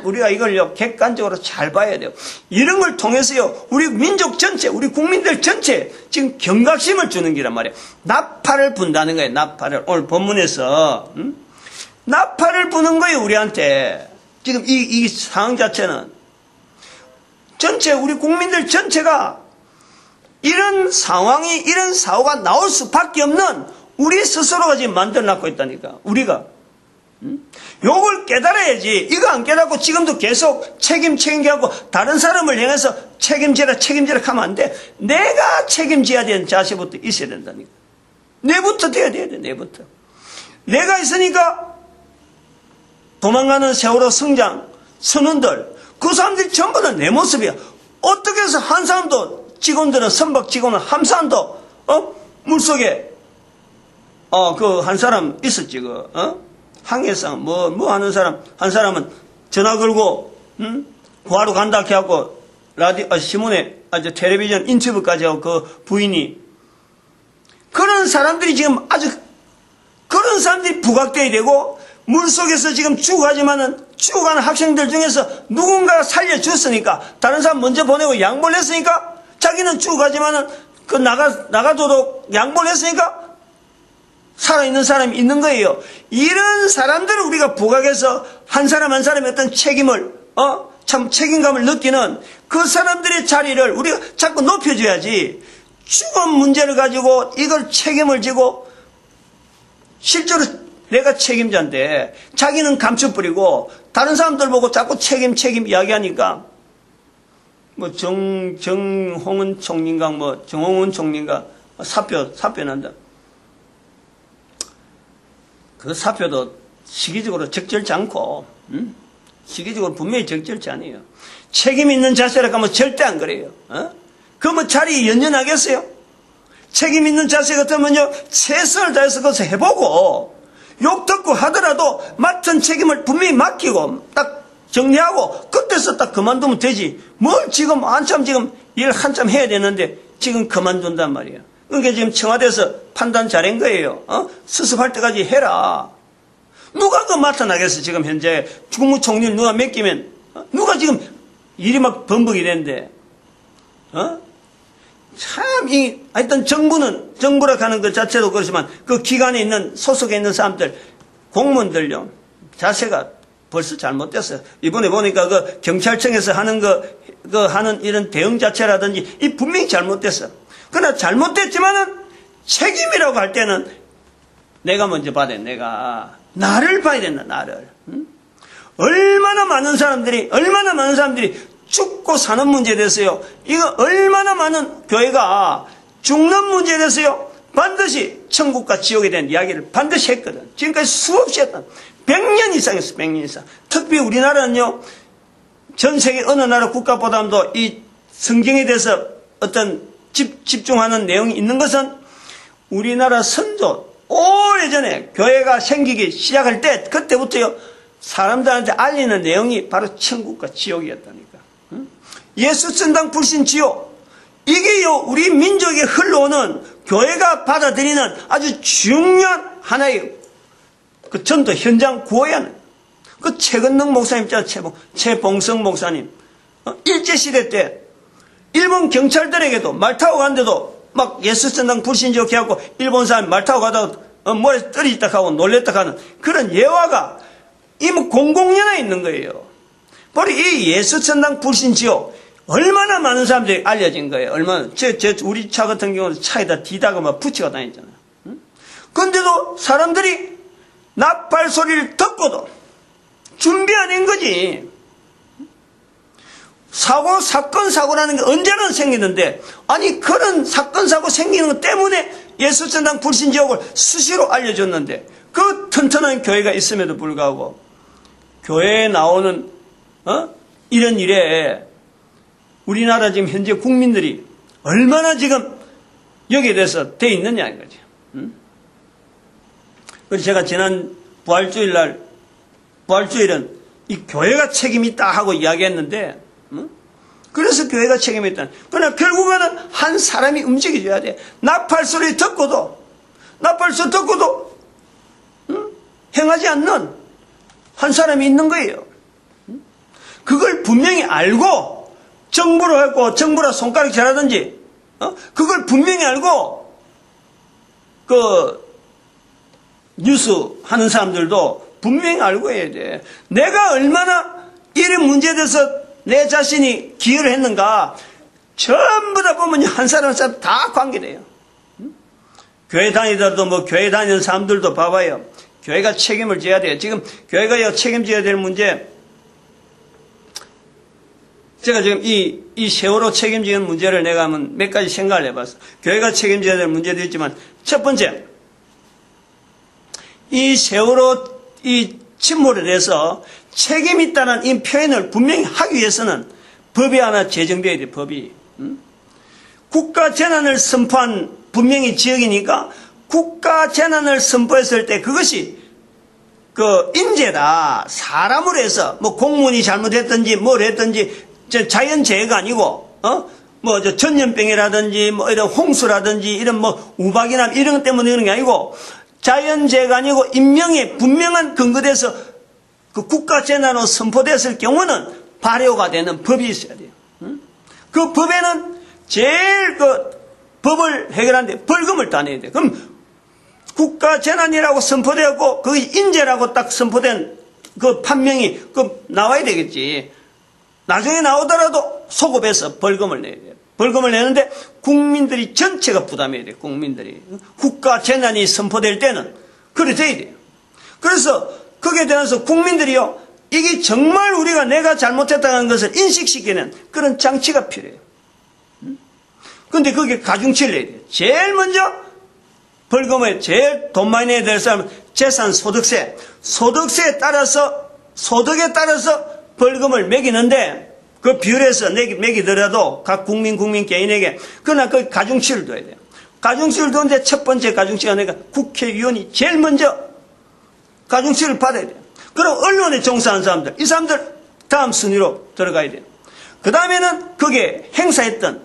우리가 이걸요, 객관적으로 잘 봐야 돼요. 이런 걸 통해서요, 우리 민족 전체, 우리 국민들 전체, 지금 경각심을 주는 기란 말이에요. 나팔을 분다는 거예요, 나팔을. 오늘 본문에서, 나팔을 부는 거예요, 우리한테. 지금 이 상황 자체는. 전체, 우리 국민들 전체가 이런 상황이, 이런 사고가 나올 수밖에 없는 우리 스스로가 지금 만들어놨고 있다니까. 우리가. 요걸 깨달아야지. 이거 안 깨닫고 지금도 계속 책임하고 다른 사람을 향해서 책임지라 하면 안 돼. 내가 책임져야 되는 자세부터 있어야 된다니까. 내부터 돼야 돼. 내부터. 내가 있으니까 도망가는 세월호 성장 선원들, 그 사람들이 전부 다 내 모습이야. 어떻게 해서 한 사람도 직원들은, 선박 직원은 한 사람도 물속에 그 한 사람 있었지. 항해상 뭐 하는 사람, 한 사람은 전화 걸고 구하러 간다 해갖고 라디오 신문에 텔레비전 인터뷰까지 하고 그 부인이, 그런 사람들이 지금 아주 그런 사람들이 부각돼야 되고, 물속에서 지금 죽어가지만은 죽어가는 학생들 중에서 누군가가 살려줬으니까, 다른 사람 먼저 보내고 양보를 했으니까, 자기는 죽어가지만은 그 나가도록 양보를 했으니까 살아있는 사람이 있는 거예요. 이런 사람들을 우리가 부각해서 한 사람 한 사람의 어떤 책임을, 참 책임감을 느끼는 그 사람들의 자리를 우리가 자꾸 높여줘야지, 죽음 문제를 가지고 이걸 책임을 지고, 실제로 내가 책임자인데 자기는 감춰버리고 다른 사람들 보고 자꾸 책임 이야기하니까, 뭐 정홍은 총리인가 정홍은 총리인가 사표 난다. 그 사표도 시기적으로 적절치 않고, 시기적으로 분명히 적절치 않아요. 책임 있는 자세라고 하면 절대 안 그래요. 그러면 자리에 연연하겠어요? 책임 있는 자세 같으면요, 최선을 다해서 그것을 해보고, 욕 듣고 하더라도 맡은 책임을 분명히 맡기고 딱 정리하고 그때서 딱 그만두면 되지. 뭘 지금 한참 일 한참 해야 되는데 지금 그만둔단 말이에요. 그러니까 지금 청와대에서 판단 잘한 거예요. 수습할 때까지 해라. 누가 그 맡아나겠어? 지금 현재 국무총리를 누가 맡기면 누가 지금 일이 막 번복이 되는데, 참, 하여튼 정부라 하는 것 자체도 그렇지만 그 기관에 있는, 소속에 있는 사람들, 공무원들요, 자세가 벌써 잘못됐어요. 이번에 보니까 그 경찰청에서 하는 하는 이런 대응 자체라든지, 이 분명히 잘못됐어. 그러나 잘못됐지만은 책임이라고 할 때는 내가 먼저 받아야 돼. 나를 봐야 된다, 나를. 얼마나 많은 사람들이 죽고 사는 문제에 대해서요, 이거 얼마나 많은 교회가 죽는 문제에 대해서요, 반드시 천국과 지옥에 대한 이야기를 반드시 했거든. 지금까지 수없이 했다. 100년 이상 했어, 100년 이상. 특히 우리나라는요, 전 세계 어느 나라 국가보다도 이 성경에 대해서 어떤 집중하는 내용이 있는 것은, 우리나라 선조, 오래전에 교회가 생기기 시작할 때, 그때부터요, 사람들한테 알리는 내용이 바로 천국과 지옥이었다니까. 예수 전당 불신 지옥, 이게요, 우리 민족에 흘러오는, 교회가 받아들이는 아주 중요한 하나의 그 전도 현장 구호야 하는. 그 최건능 목사님 있잖아, 최봉성 목사님. 일제시대 때 일본 경찰들에게도 말 타고 갔는데도 막 예수 전당 불신 지옥 해갖고 일본 사람 말 타고 가다가 머리에 떨어졌다 하고 놀랬다 하는 그런 예화가 이미 공공연해 있는 거예요. 바로 이 예수 전당 불신 지옥, 얼마나 많은 사람들이 알려진 거예요. 얼마나. 우리 차 같은 경우는 차에다 뒤다가 막 붙이고 다녔잖아요. 그런데도 사람들이 나팔 소리를 듣고도 준비 안 한 거지. 사고라는 게 언제나 생기는데, 아니, 그런 사건, 사고 생기는 것 때문에 예수전당 불신지옥을 수시로 알려줬는데, 그 튼튼한 교회가 있음에도 불구하고, 교회에 나오는, 이런 일에, 우리나라 지금 현재 국민들이 얼마나 지금 여기에 대해서 돼 있느냐, 이거죠. 그래서 제가 지난 부활주일은 이 교회가 책임이 있다 하고 이야기했는데, 그래서 교회가 책임이 있다. 그러나 결국에는 한 사람이 움직여줘야 돼. 나팔 소리 듣고도 행하지 않는 한 사람이 있는 거예요. 그걸 분명히 알고, 정부로 했고, 정부라 손가락 잘하든지, 그걸 분명히 알고, 뉴스 하는 사람들도 분명히 알고 해야 돼. 내가 얼마나 이런 문제에 대해서 내 자신이 기여를 했는가, 전부 다 보면 한 사람 다 관계돼요. 교회 다니더라도 뭐 교회 다니는 사람들도 봐봐요. 교회가 책임을 져야 돼요. 지금 교회가 책임져야 될 문제, 제가 지금 이 세월호 책임지는 문제를 내가 한번 몇 가지 생각을 해봤어. 교회가 책임져야 될 문제도 있지만, 첫 번째, 이 세월호 이 침몰에 대해서 책임 있다는 이 표현을 분명히 하기 위해서는 법이 하나 제정되어야 돼, 법이. 국가 재난을 선포한 분명히 지역이니까 국가 재난을 선포했을 때 그것이 그 인재다. 사람으로 해서 뭐 공무원이 잘못했든지 뭘 했든지 자연재해가 아니고 뭐 전염병이라든지 뭐 이런 홍수라든지 이런 뭐 우박이나 이런 것 때문에 그런 게 아니고 자연재해가 아니고 인명에 분명한 근거돼서 그 국가 재난으로 선포됐을 경우는 발효가 되는 법이 있어야 돼요. 그 법에는 제일 그 법을 해결하는데 벌금을 따내야 돼. 그럼 국가 재난이라고 선포되었고 그 인재라고 딱 선포된 그 판명이 그 나와야 되겠지. 나중에 나오더라도 소급해서 벌금을 내야 돼요. 벌금을 내는데 국민들이 전체가 부담해야 돼요. 국민들이. 국가 재난이 선포될 때는 그래 돼야 돼요. 그래서 거기에 대해서 국민들이요, 이게 정말 우리가 내가 잘못했다는 것을 인식시키는 그런 장치가 필요해요. 근데 거기에 가중치를 내야 돼요. 제일 먼저 벌금을 제일 돈 많이 내야 될 사람은 재산 소득세. 소득세에 따라서, 소득에 따라서 벌금을 매기는데 그 비율에서 매기더라도 각 국민 개인에게 그러나 그 가중치를 둬야 돼요. 가중치를 두는데 첫 번째 가중치가 내가 국회의원이 제일 먼저 가중치를 받아야 돼요. 그럼 언론에 종사하는 사람들, 이 사람들 다음 순위로 들어가야 돼요. 그 다음에는 거기에 행사했던,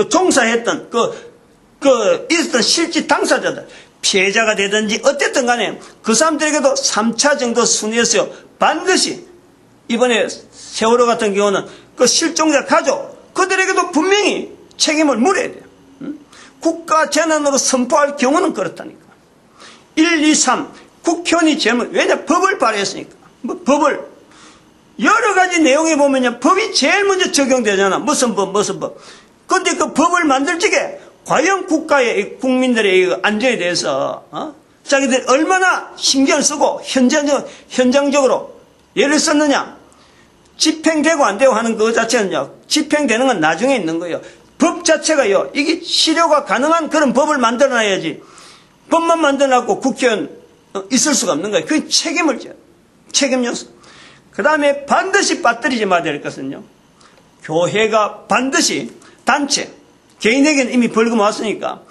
종사했던, 있었던 실제 당사자들, 피해자가 되든지 어쨌든 간에 그 사람들에게도 3차 정도 순위에서요, 반드시 이번에 세월호 같은 경우는 그 실종자 가족, 그들에게도 분명히 책임을 물어야 돼요. 국가 재난으로 선포할 경우는 그렇다니까. 1, 2, 3, 국회의원이 제일, 왜냐, 법을 발의했으니까. 뭐, 법을. 여러 가지 내용에 보면요, 법이 제일 먼저 적용되잖아. 무슨 법. 근데 그 법을 만들 적에, 과연 국가의, 국민들의 안전에 대해서, 자기들이 얼마나 신경을 쓰고, 현장적으로 예를 썼느냐. 집행되고 안 되고 하는 그 자체는요, 집행되는 건 나중에 있는 거예요. 법 자체가요, 이게 실효가 가능한 그런 법을 만들어놔야지. 법만 만들어놨고 국회의원 있을 수가 없는 거예요. 그게 책임을 져요. 책임 요소. 그 다음에 반드시 빠뜨리지 말아야 될 것은요, 교회가 반드시 단체, 개인에게는 이미 벌금 왔으니까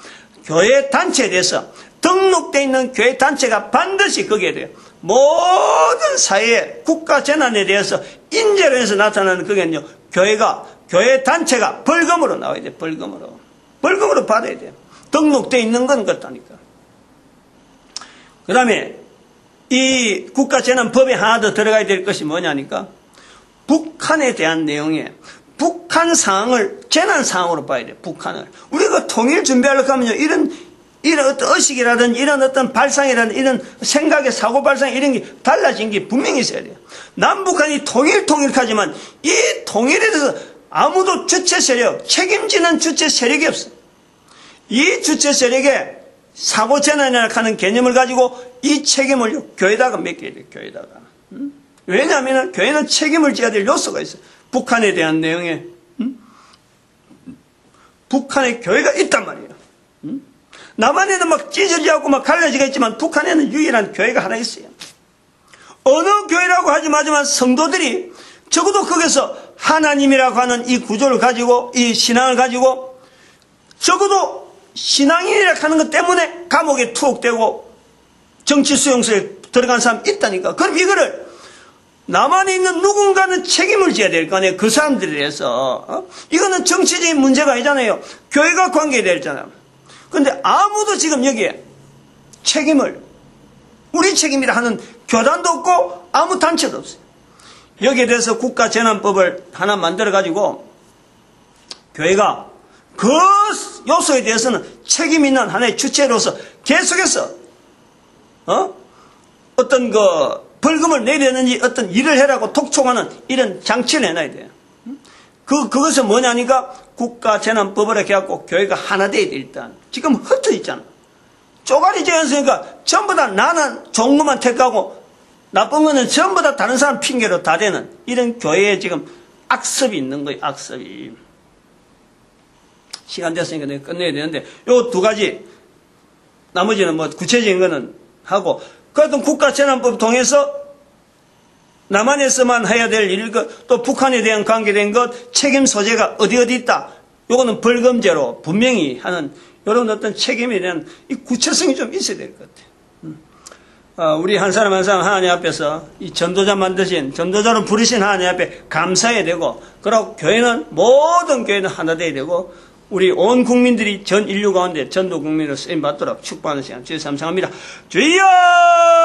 교회 단체에 대해서 등록되어 있는 교회 단체가 반드시 거기에 돼요. 모든 사회의 국가 재난에 대해서 인재로 해서 나타나는 그게는요, 교회 단체가 벌금으로 나와야 돼요. 벌금으로 받아야 돼요. 등록되어 있는 건 그렇다니까. 그 다음에 이 국가재난법에 하나 더 들어가야 될 것이 뭐냐니까, 북한에 대한 내용에 북한 상황을 재난상황으로 봐야 돼요. 북한을. 우리가 통일 준비하려고 하면요, 이런 어떤 의식이라든지 이런 어떤 발상이라든지 이런 생각의 사고 발상 이런 게 달라진 게 분명히 있어야 돼요. 남북한이 통일하지만 이 통일에 대해서 아무도 주체 세력, 책임지는 주체 세력이 없어요. 이 주체 세력에 사고 재난이라고 하는 개념을 가지고 이 책임을 교회다가 맡겨야 돼요. 교회다가. 왜냐하면 교회는 책임을 져야 될 요소가 있어요. 북한에 대한 내용에. 북한에 교회가 있단 말이에요. 남한에는 막 찌질이하고 막 갈라지가 있지만 북한에는 유일한 교회가 하나 있어요. 어느 교회라고 하지 마지만 성도들이 적어도 거기서 하나님이라고 하는 이 구조를 가지고 이 신앙을 가지고 적어도 신앙인이라고 하는 것 때문에 감옥에 투옥되고 정치 수용소에 들어간 사람이 있다니까. 그럼 이거를 남한에 있는 누군가는 책임을 져야 될 거 아니에요. 그 사람들에 대해서. 이거는 정치적인 문제가 아니잖아요. 교회가 관계되잖아요. 그런데 아무도 지금 여기에 책임을 우리 책임이라 하는 교단도 없고 아무 단체도 없어요. 여기에 대해서 국가재난법을 하나 만들어가지고 교회가 그 요소에 대해서는 책임 있는 하나의 주체로서 계속해서 어떤 그 벌금을 내려는지 어떤 일을 해라고 독촉하는 이런 장치를 해놔야 돼요. 그것은 뭐냐니까 국가재난법을 이렇게 해갖고 교회가 하나 돼야 돼. 일단 지금 흩어 있잖아. 쪼가리 지었으니까 전부 다 나는 좋은 것만 택하고 나쁜 거는 전부 다 다른 사람 핑계로 다 되는 이런 교회에 지금 악습이 있는 거예요. 악습이. 시간 됐으니까 내가 끝내야 되는데 요 두 가지 나머지는 뭐 구체적인 거는 하고 그래도 국가재난법 통해서 남한에서만 해야 될 일, 또 북한에 대한 관계된 것, 책임 소재가 어디 있다. 요거는 벌금제로 분명히 하는 이런 어떤 책임에 대한 이 구체성이 좀 있어야 될 것 같아요. 우리 한 사람 한 사람 하나님 앞에서 이 전도자 만드신, 전도자로 부르신 하나님 앞에 감사해야 되고, 그리고 교회는, 모든 교회는 하나 돼야 되고, 우리 온 국민들이 전 인류 가운데 전도 국민으로 쓰임 받도록 축복하는 시간 주여 감사합니다. 주여!